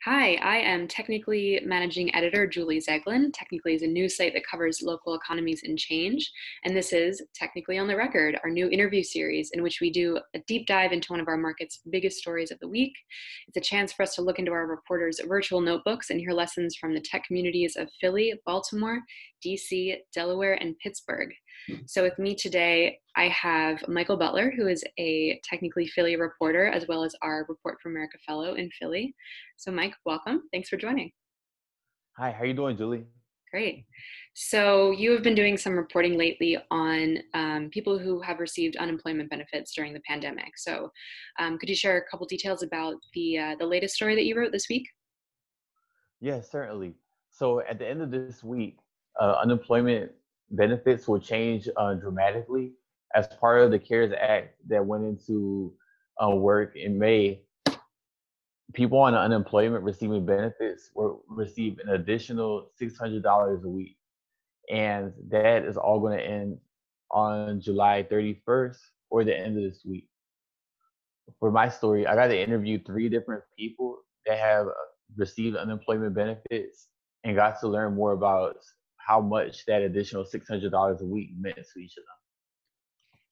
Hi, I am Technically managing editor Julie Zeglen. Technically is a news site that covers local economies and change. And this is Technically on the Record, our new interview series in which we do a deep dive into one of our market's biggest stories of the week. It's a chance for us to look into our reporters' virtual notebooks and hear lessons from the tech communities of Philly, Baltimore, DC, Delaware, and Pittsburgh. So with me today, I have Michael Butler, who is a Technically Philly reporter, as well as our Report for America Fellow in Philly. So Mike, welcome. Thanks for joining. Hi, how you doing, Julie? Great. So you have been doing some reporting lately on people who have received unemployment benefits during the pandemic. So could you share a couple details about the latest story that you wrote this week? Yes, certainly. So at the end of this week, unemployment benefits will change dramatically as part of the CARES Act that went into work in May. People on unemployment receiving benefits will receive an additional $600 a week, and that is all going to end on July 31st or the end of this week. For my story, I got to interview three different people that have received unemployment benefits and got to learn more about how much that additional $600 a week meant to each of them.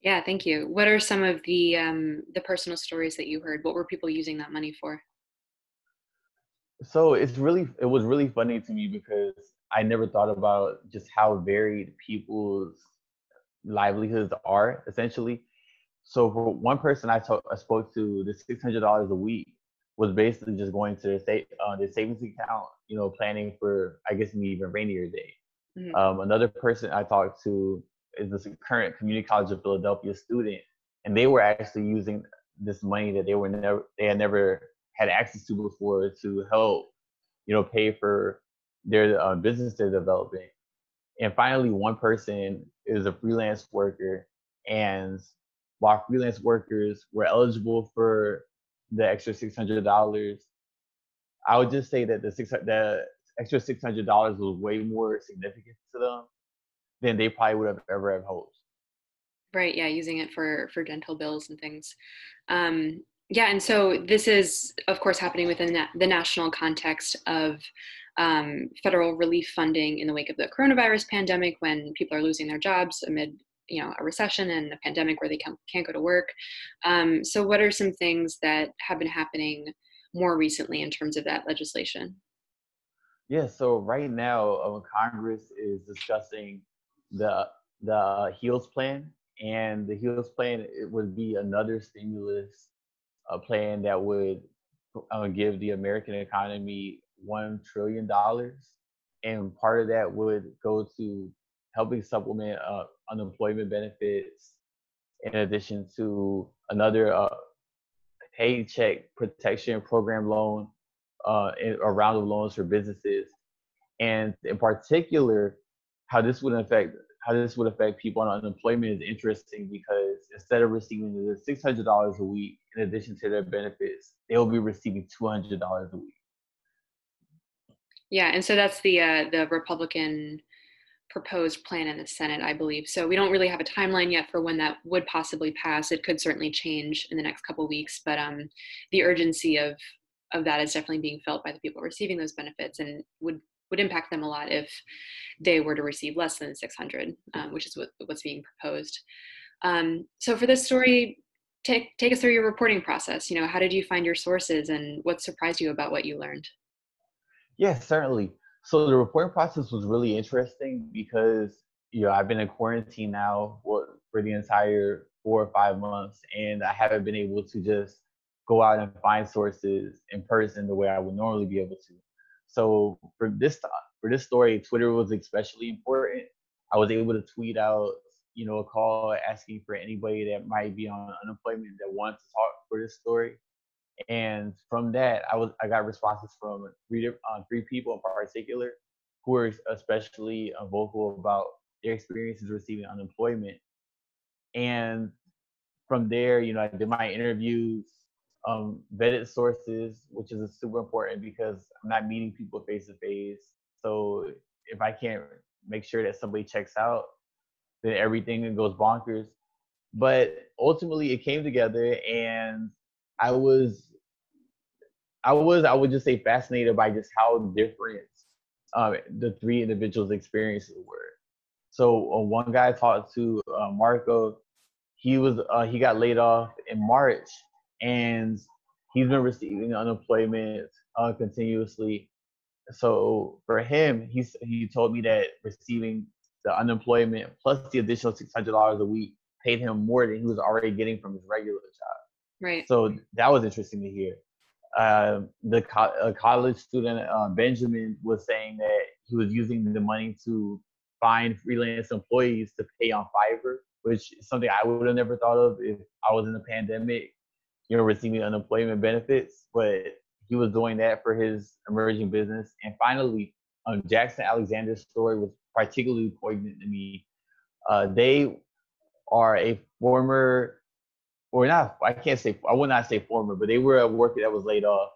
Yeah, thank you. What are some of the personal stories that you heard? What were people using that money for? So it was really funny to me because I never thought about just how varied people's livelihoods are essentially. So for one person I spoke to, the $600 a week was basically just going to their savings account, planning for, I guess, an even rainier day. Mhm. Another person I talked to is this current Community College of Philadelphia student, and they were actually using this money that they had never had access to before to help, pay for their business they're developing. And finally, one person is a freelance worker, and while freelance workers were eligible for the extra $600, I would just say that the extra $600 was way more significant to them than they probably would have ever have hoped. Right, yeah, using it for dental bills and things. Yeah, and so this is, of course, happening within the national context of federal relief funding in the wake of the coronavirus pandemic, when people are losing their jobs amid, a recession and a pandemic where they can't go to work. So, what are some things that have been happening more recently in terms of that legislation? Yeah, so right now, Congress is discussing the the HEALS plan, and the HEALS plan, it would be another stimulus plan that would give the American economy $1 trillion, and part of that would go to helping supplement unemployment benefits, in addition to another paycheck protection program loan, a round of loans for businesses, and in particular, how this would affect people on unemployment is interesting because instead of receiving the $600 a week in addition to their benefits, they will be receiving $200 a week. Yeah, and so that's the Republican proposed plan in the Senate, I believe. So we don't really have a timeline yet for when that would possibly pass. It could certainly change in the next couple of weeks, but the urgency of that is definitely being felt by the people receiving those benefits, and would impact them a lot if they were to receive less than 600, which is what's being proposed. So for this story, take us through your reporting process. How did you find your sources, and what surprised you about what you learned? Yes, certainly. So the reporting process was really interesting because I've been in quarantine now for the entire 4 or 5 months, and I haven't been able to just go out and find sources in person the way I would normally be able to. So for this story, Twitter was especially important. I was able to tweet out, a call asking for anybody that might be on unemployment that wants to talk for this story. And from that, I got responses from three people in particular who were especially vocal about their experiences receiving unemployment. And from there, I did my interviews, vetted sources, which is super important because I'm not meeting people face to face. So if I can't make sure that somebody checks out, then everything goes bonkers. But ultimately, it came together, and I was I would just say fascinated by just how different the three individuals' experiences were. So one guy I talked to, Marco, he got laid off in March, and he's been receiving unemployment continuously. So for him, he told me that receiving the unemployment plus the additional $600 a week paid him more than he was already getting from his regular job. Right. So that was interesting to hear. A college student, Benjamin, was saying that he was using the money to find freelance employees to pay on Fiverr, which is something I would have never thought of if I was in the pandemic, receiving unemployment benefits. But he was doing that for his emerging business. And finally, Jackson Alexander's story was particularly poignant to me. They are a former, or not, I would not say former, but they were a worker that was laid off.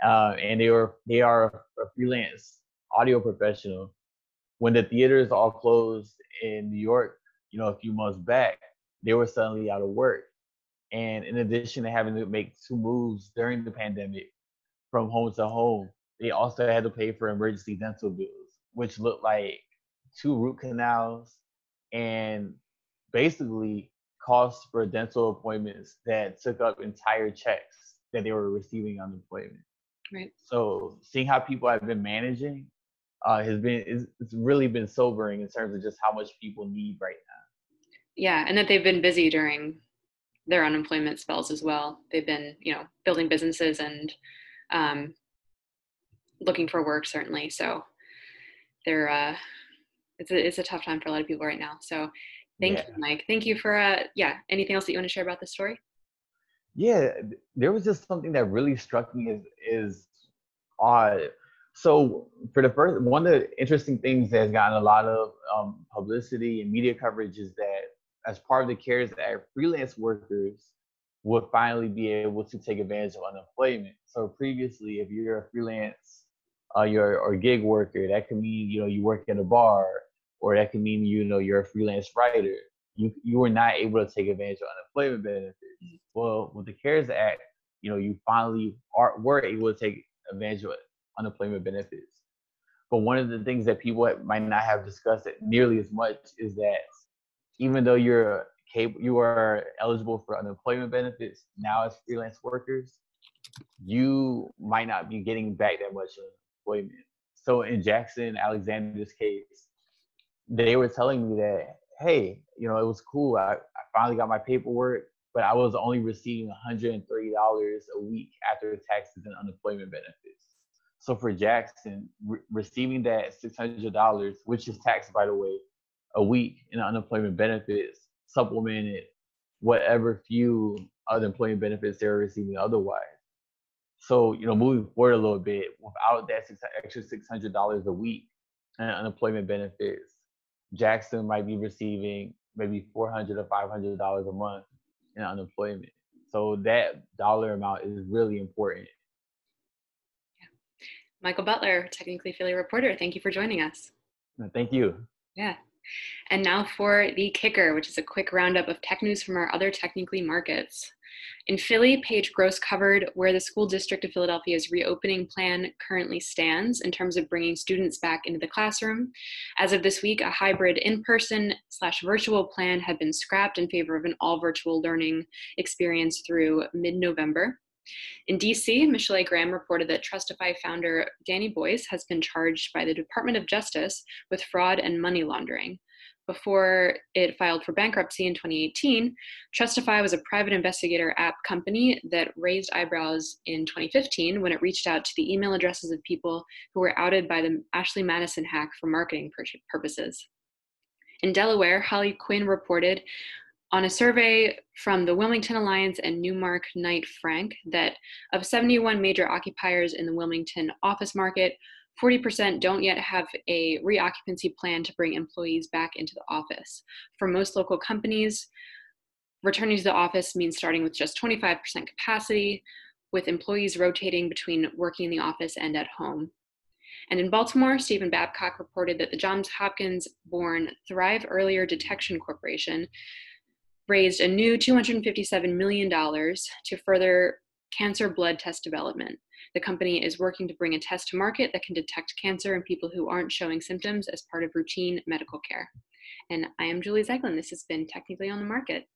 And they are a freelance audio professional. When the theaters all closed in New York, a few months back, they were suddenly out of work. And in addition to having to make two moves during the pandemic from home to home, they also had to pay for emergency dental bills, which looked like two root canals and basically costs for dental appointments that took up entire checks that they were receiving unemployment. Right. So seeing how people have been managing it's really been sobering in terms of just how much people need right now. Yeah, and that they've been busy during their unemployment spells as well. They've been, building businesses and looking for work, certainly. So they're it's a tough time for a lot of people right now. So thank you, Mike. Thank you for anything else that you want to share about this story? Yeah, there was just something that really struck me is odd. So for the first, one of the interesting things that's gotten a lot of publicity and media coverage is that as part of the CARES Act, freelance workers would finally be able to take advantage of unemployment. So previously, if you're a freelance or gig worker, that could mean you work in a bar, or that could mean you're a freelance writer. You were not able to take advantage of unemployment benefits. Well, with the CARES Act, you finally were able to take advantage of unemployment benefits. But one of the things that people might not have discussed it nearly as much is that even though you are eligible for unemployment benefits now as freelance workers, you might not be getting back that much employment. So in Jackson Alexander's case, they were telling me that, hey, it was cool. I finally got my paperwork, but I was only receiving $130 a week after taxes and unemployment benefits. So for Jackson, receiving that $600, which is taxed, by the way, a week in unemployment benefits, supplemented whatever few unemployment benefits they were receiving otherwise. So, moving forward a little bit, without that extra $600 a week in unemployment benefits, Jackson might be receiving maybe $400 or $500 a month in unemployment. So that dollar amount is really important. Yeah. Michael Butler, Technically affiliate reporter, thank you for joining us. Thank you. Yeah. And now for the kicker, which is a quick roundup of tech news from our other Technical.ly markets. In Philly, Paige Gross covered where the School District of Philadelphia's reopening plan currently stands in terms of bringing students back into the classroom. As of this week, a hybrid in-person/virtual plan had been scrapped in favor of an all-virtual learning experience through mid-November. In DC, Michelle Graham reported that Trustify founder Danny Boyce has been charged by the Department of Justice with fraud and money laundering. Before it filed for bankruptcy in 2018, Trustify was a private investigator app company that raised eyebrows in 2015 when it reached out to the email addresses of people who were outed by the Ashley Madison hack for marketing purposes. In Delaware, Holly Quinn reported on a survey from the Wilmington Alliance and Newmark Knight Frank that of 71 major occupiers in the Wilmington office market, 40% don't yet have a reoccupancy plan to bring employees back into the office. For most local companies, returning to the office means starting with just 25% capacity, with employees rotating between working in the office and at home. And in Baltimore, Stephen Babcock reported that the Johns Hopkins-born Thrive Earlier Detection Corporation raised a new $257 million to further cancer blood test development. The company is working to bring a test to market that can detect cancer in people who aren't showing symptoms as part of routine medical care. And I am Julie Zeglen. This has been Technically on the Market.